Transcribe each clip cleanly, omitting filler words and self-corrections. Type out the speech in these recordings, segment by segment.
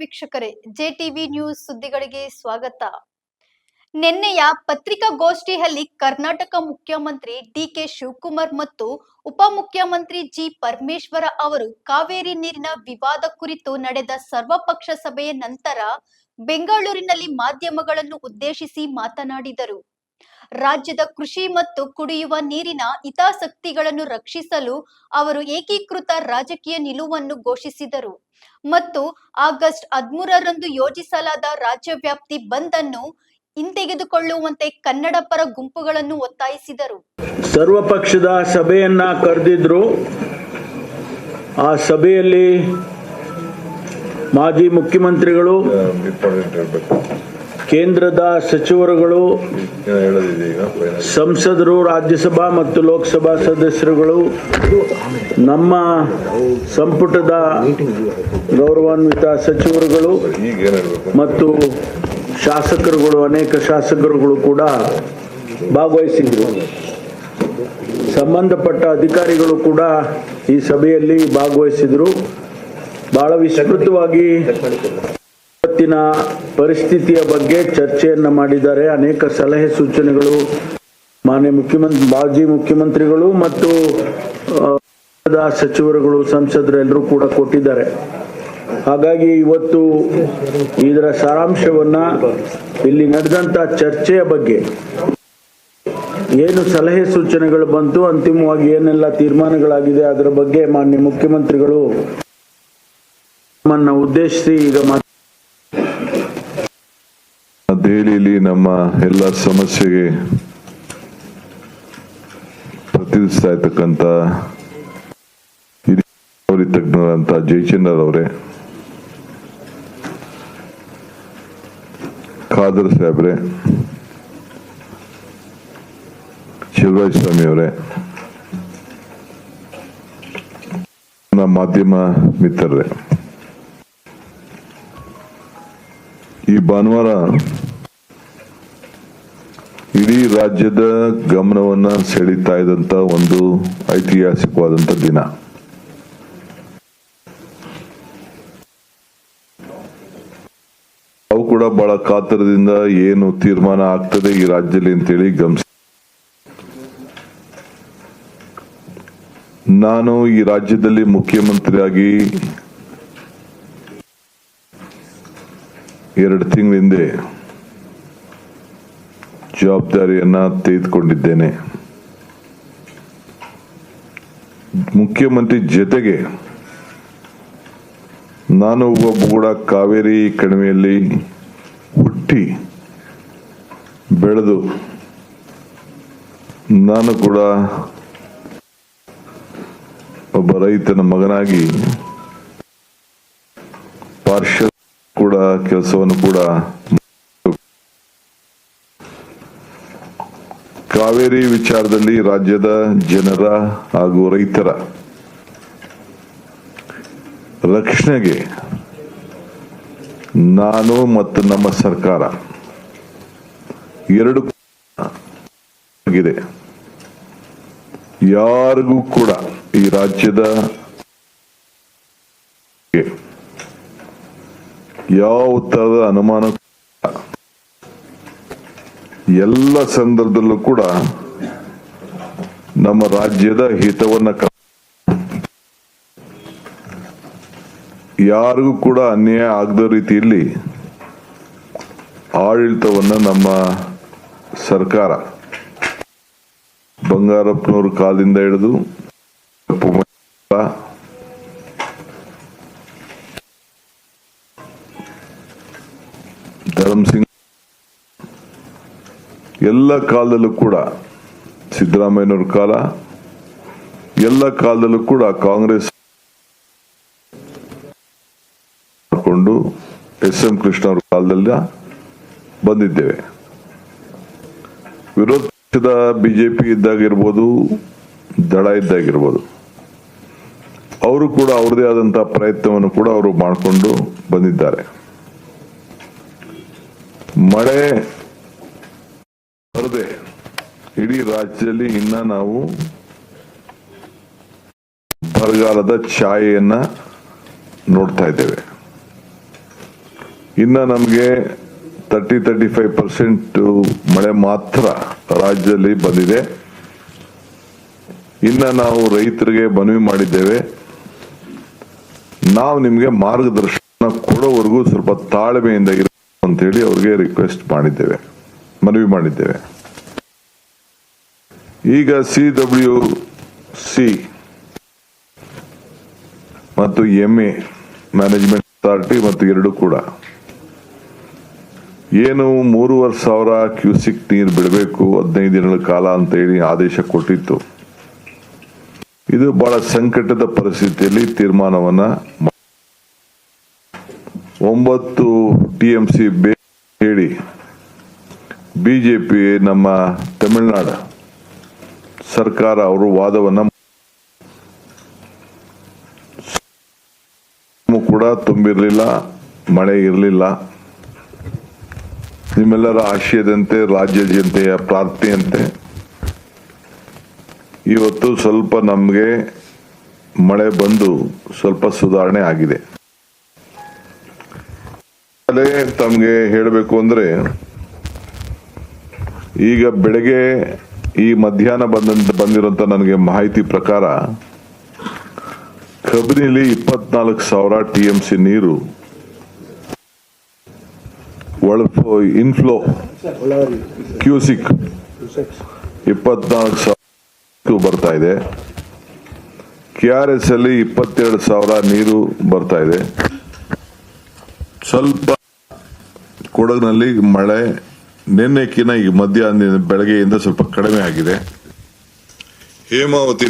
ವೀಕ್ಷಕರೇ, JTV news ಸುದ್ದಿಗಳಿಗೆ ಸ್ವಾಗತ. ನಿನ್ನೆಯ ಪತ್ರಿಕಾಗೋಷ್ಠಿಯಲ್ಲಿ ಕರ್ನಾಟಕ ಮುಖ್ಯಮಂತ್ರಿ ಡಿಕೆ ಶಿವಕುಮಾರ್ ಮತ್ತು ಉಪಮುಖ್ಯಮಂತ್ರಿ ಜಿ ಪರಮೇಶ್ವರ ಅವರು ಕಾವೇರಿ ನೀರಿನ ವಿವಾದ ಕುರಿತು ನಡೆದ ಸರ್ವಪಕ್ಷ ಸಭೆಯ ನಂತರ ಬೆಂಗಳೂರಿನಲ್ಲಿ ಮಾಧ್ಯಮಗಳನ್ನು ಉದ್ದೇಶಿಸಿ ಮಾತನಾಡಿದರು. ರಾಜ್ಯದ ಕೃಷಿ ಮತ್ತು ಕುಡಿಯುವ ನೀರಿನ ಹಿತಾಸಕ್ತಿಗಳನ್ನು ರಕ್ಷಿಸಲು ಅವರು ಏಕೀಕೃತ ರಾಜಕೀಯ ನಿಲುವನ್ನು ಘೋಷಿಸಿದರು ಮತ್ತು ಆಗಸ್ಟ್ 13ರಂದು ಯೋಜಿಸಲಾದ ರಾಜ್ಯವ್ಯಾಪ್ತಿ ಬಂದ್ ಅನ್ನು ಹಿಂತೆಗೆದುಕೊಳ್ಳುವಂತೆ ಕನ್ನಡ ಪರ ಗುಂಪುಗಳನ್ನು ಒತ್ತಾಯಿಸಿದರು. ಸರ್ವಪಕ್ಷದ ಸಭೆಯನ್ನ ಕರೆದಿದ್ರು. ಆ ಸಭೆಯಲ್ಲಿ ಮಾಜಿ ಮುಖ್ಯಮಂತ್ರಿಗಳು, ಕೇಂದ್ರದ ಸಚಿವರುಗಳು, ಸಂಸದರು, ರಾಜ್ಯಸಭಾ ಮತ್ತು ಲೋಕಸಭಾ ಸದಸ್ಯರುಗಳು, ನಮ್ಮ ಸಂಪುಟದ ಗೌರವಾನ್ವಿತ ಸಚಿವರುಗಳು ಮತ್ತು ಶಾಸಕರುಗಳು, ಅನೇಕ ಶಾಸಕರುಗಳು ಕೂಡ ಭಾಗವಹಿಸಿದ್ರು. ಸಂಬಂಧಪಟ್ಟ ಅಧಿಕಾರಿಗಳು ಕೂಡ ಈ ಸಭೆಯಲ್ಲಿ ಭಾಗವಹಿಸಿದ್ರು. ಬಹಳ ವಿಸ್ತೃತವಾಗಿ ಇವತ್ತಿನ ಪರಿಸ್ಥಿತಿಯ ಬಗ್ಗೆ ಚರ್ಚೆಯನ್ನ ಮಾಡಿದ್ದಾರೆ. ಅನೇಕ ಸಲಹೆ ಸೂಚನೆಗಳು ಮಾಜಿ ಮುಖ್ಯಮಂತ್ರಿಗಳು ಮತ್ತು ಸಚಿವರುಗಳು, ಸಂಸದರು ಎಲ್ಲರೂ ಕೂಡ ಕೊಟ್ಟಿದ್ದಾರೆ. ಹಾಗಾಗಿ ಇವತ್ತು ಇದರ ಸಾರಾಂಶವನ್ನ, ಇಲ್ಲಿ ನಡೆದಂತ ಚರ್ಚೆಯ ಬಗ್ಗೆ ಏನು ಸಲಹೆ ಸೂಚನೆಗಳು ಬಂತು, ಅಂತಿಮವಾಗಿ ಏನೆಲ್ಲ ತೀರ್ಮಾನಗಳಾಗಿದೆ ಅದರ ಬಗ್ಗೆ ಮಾನ್ಯ ಮುಖ್ಯಮಂತ್ರಿಗಳು ನಮ್ಮನ್ನ ಉದ್ದೇಶಿಸಿ ಈಗ ದೆಹಲಿಯಲ್ಲಿ ನಮ್ಮ ಎಲ್ಲ ಸಮಸ್ಯೆಗೆ ಪ್ರತಿನಿಧಿಸ್ತಾ ಇರ್ತಕ್ಕಂಥ ತಜ್ಞರಂತ ಜಯಚಂದ್ರ ಅವರೇ, ಖಾದರ್ ಸಾಹೇಬ್ರೆ, ಶಿವರಾಜ ಸ್ವಾಮಿ ಅವರೇ, ಮಾಧ್ಯಮ ಮಿತ್ರರೇ, ಈ ಭಾನುವಾರ ಇಡೀ ರಾಜ್ಯದ ಗಮನವನ್ನ ಸೆಳೀತಾ ಇದ್ದಂತ ಒಂದು ಐತಿಹಾಸಿಕವಾದಂತ ದಿನ. ಅವು ಕೂಡ ಬಹಳ ಕಾತರದಿಂದ ಏನು ತೀರ್ಮಾನ ಆಗ್ತದೆ ಈ ರಾಜ್ಯದಲ್ಲಿ ಅಂತೇಳಿ ನಾನು ಈ ರಾಜ್ಯದಲ್ಲಿ ಮುಖ್ಯಮಂತ್ರಿಯಾಗಿ 2 ತಿಂಗಳ ಹಿಂದೆ ಜವಾಬ್ದಾರಿಯನ್ನ ತೆಗೆದುಕೊಂಡಿದ್ದೇನೆ. ಮುಖ್ಯಮಂತ್ರಿ ಜೊತೆಗೆ ನಾನು ಒಬ್ಬ ಕೂಡ ಕಾವೇರಿ ಕಣಿವೆಯಲ್ಲಿ ಹುಟ್ಟಿ ಬೆಳೆದು ನಾನು ಕೂಡ ಒಬ್ಬ ರೈತನ ಮಗನಾಗಿ ಪಾರ್ಷಲ್ ಕೂಡ ಕೆಲಸವನ್ನು ಕೂಡ ಕಾವೇರಿ ವಿಚಾರದಲ್ಲಿ ರಾಜ್ಯದ ಜನರ ಹಾಗೂ ರೈತರ ರಕ್ಷಣೆಗೆ ನಾನು ಮತ್ತು ನಮ್ಮ ಸರ್ಕಾರ ಎರಡು ಆಗಿದೆ. ಯಾರಿಗೂ ಕೂಡ ಈ ರಾಜ್ಯದ ಯಾವ ತರದ ಅನುಮಾನ ಎಲ್ಲ ಸಂದರ್ಭದಲ್ಲೂ ಕೂಡ ನಮ್ಮ ರಾಜ್ಯದ ಹಿತವನ್ನ ಯಾರಿಗೂ ಕೂಡ ಅನ್ಯಾಯ ಆಗದ ರೀತಿಯಲ್ಲಿ ಆಡಳಿತವನ್ನ ನಮ್ಮ ಸರ್ಕಾರ ಬಂಗಾರಪ್ಪನವ್ರ ಕಾಲದಿಂದ ಹಿಡಿದು ಧರ್ಮಸಿಂಗ್ ಎಲ್ಲ ಕಾಲದಲ್ಲೂ ಕೂಡ, ಸಿದ್ದರಾಮಯ್ಯನವ್ರ ಕಾಲ, ಎಲ್ಲ ಕಾಲದಲ್ಲೂ ಕೂಡ ಕಾಂಗ್ರೆಸ್ ಮಾಡಿಕೊಂಡು ಎಸ್.ಎಂ. ಕೃಷ್ಣ ಅವ್ರ ಕಾಲದಲ್ಲಿ ಬಂದಿದ್ದೇವೆ. ವಿರೋಧ ಪಕ್ಷದ ಬಿಜೆಪಿ ಇದ್ದಾಗಿರ್ಬೋದು, ದಳ ಇದ್ದಾಗಿರ್ಬೋದು, ಅವರು ಕೂಡ ಅವ್ರದೇ ಆದಂತಹ ಪ್ರಯತ್ನವನ್ನು ಕೂಡ ಅವರು ಮಾಡಿಕೊಂಡು ಬಂದಿದ್ದಾರೆ. ಮಳೆ ಬರದೆ ಇಡೀ ರಾಜ್ಯದಲ್ಲಿ ಇನ್ನ ನಾವು ಬರಗಾಲದ ಛಾಯೆಯನ್ನ ನೋಡ್ತಾ ಇದ್ದೇವೆ. ಇನ್ನು ನಮಗೆ 35% ಮಳೆ ಮಾತ್ರ ರಾಜ್ಯದಲ್ಲಿ ಬಂದಿದೆ. ಇನ್ನು ನಾವು ರೈತರಿಗೆ ಮನವಿ ಮಾಡಿದ್ದೇವೆ, ನಾವು ನಿಮಗೆ ಮಾರ್ಗದರ್ಶನ ಕೊಡೋವರೆಗೂ ಸ್ವಲ್ಪ ತಾಳ್ಮೆಯಿಂದ ಇರ ಅಂತ ಹೇಳಿ ಅವ್ರಿಗೆ ರಿಕ್ವೆಸ್ಟ್ ಮಾಡಿದ್ದೇವೆ, ಮನವಿ ಮಾಡಿದ್ದೇವೆ. ಈಗ CWC ಮತ್ತು MA ಮ್ಯಾನೇಜ್ಮೆಂಟ್ ಅಥಾರಿಟಿ ಮತ್ತು ಎರಡು ಕೂಡ ಏನು 3,500 ಕ್ಯೂಸಿಕ್ ನೀರು ಬಿಡಬೇಕು 15 ದಿನಗಳ ಕಾಲ ಅಂತ ಹೇಳಿ ಆದೇಶ ಕೊಟ್ಟಿತ್ತು. ಇದು ಬಹಳ ಸಂಕಟದ ಪರಿಸ್ಥಿತಿಯಲ್ಲಿ ತೀರ್ಮಾನವನ್ನ 9 TMC ಹೇಳಿ ಬಿಜೆಪಿ ನಮ್ಮ ತಮಿಳುನಾಡು ಸರ್ಕಾರ ಅವರು ವಾದವನ್ನ ಕೂಡ ತುಂಬಿರಲಿಲ್ಲ, ಮಳೆ ಇರಲಿಲ್ಲ. ನಿಮ್ಮೆಲ್ಲರ ಆಶಯದಂತೆ ರಾಜ್ಯ ಜನತೆಯ ಪ್ರಾರ್ಥನೆಯಂತೆ ಇವತ್ತು ಸ್ವಲ್ಪ ನಮಗೆ ಮಳೆ ಬಂದು ಸ್ವಲ್ಪ ಸುಧಾರಣೆ ಆಗಿದೆ. ತಮಗೆ ಹೇಳಬೇಕು ಅಂದ್ರೆ ಈಗ ಬೆಳಗ್ಗೆ ಈ ಮಧ್ಯಾಹ್ನ ಬಂದಿರುವಂತ ನನಗೆ ಮಾಹಿತಿ ಪ್ರಕಾರ ಕಬಿನಿಲಿ 24,000 TMC ನೀರು ಇನ್ಫ್ಲೋ ಕ್ಯೂಸಿಕ್ 24,000 ಬರ್ತಾ ಇದೆ. KRS ಅಲ್ಲಿ 22,000 ನೀರು ಬರ್ತಾ ಇದೆ. ಸ್ವಲ್ಪ ಕೊಡಗಿನಲ್ಲಿ ಮಳೆ ನಿನ್ನೆಕಿನ ಈ ಮಧ್ಯಾಹ್ನ ಬೆಳಗ್ಗೆಯಿಂದ ಸ್ವಲ್ಪ ಕಡಿಮೆ ಆಗಿದೆ. ಹೇಮಾವತಿ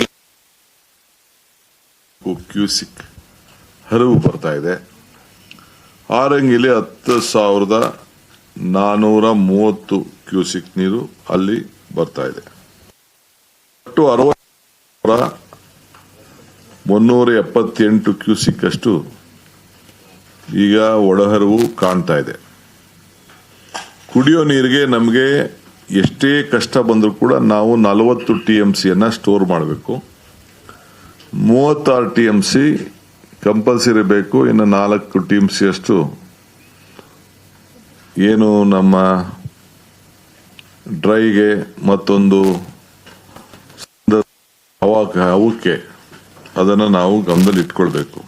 ಕ್ಯೂಸಿಕ್ ಹರಿವು ಬರ್ತಾ ಇದೆ. ಆರಂಗಿಲಿ 10,430 ಕ್ಯೂಸಿಕ್ ನೀರು ಅಲ್ಲಿ ಬರ್ತಾ ಇದೆ. ಒಟ್ಟು 60,378 ಕ್ಯೂಸಿಕ್ ಅಷ್ಟು ಈಗ ಒಳಹರಿವು ಕಾಣ್ತಾ ಇದೆ. ಕುಡಿಯೋ ನೀರಿಗೆ ನಮಗೆ ಎಷ್ಟೇ ಕಷ್ಟ ಬಂದರೂ ಕೂಡ ನಾವು 40 TMC ಸ್ಟೋರ್ ಮಾಡಬೇಕು. 36 TMC ಕಂಪಲ್ಸರಿ ಬೇಕು. ಇನ್ನು 4 TMC ಅಷ್ಟು ಏನು ನಮ್ಮ ಡ್ರೈಗೆ ಮತ್ತೊಂದು ಅವಕ್ಕೆ ಅದನ್ನು ನಾವು ಗಮನದಲ್ಲಿ ಇಟ್ಕೊಳ್ಬೇಕು.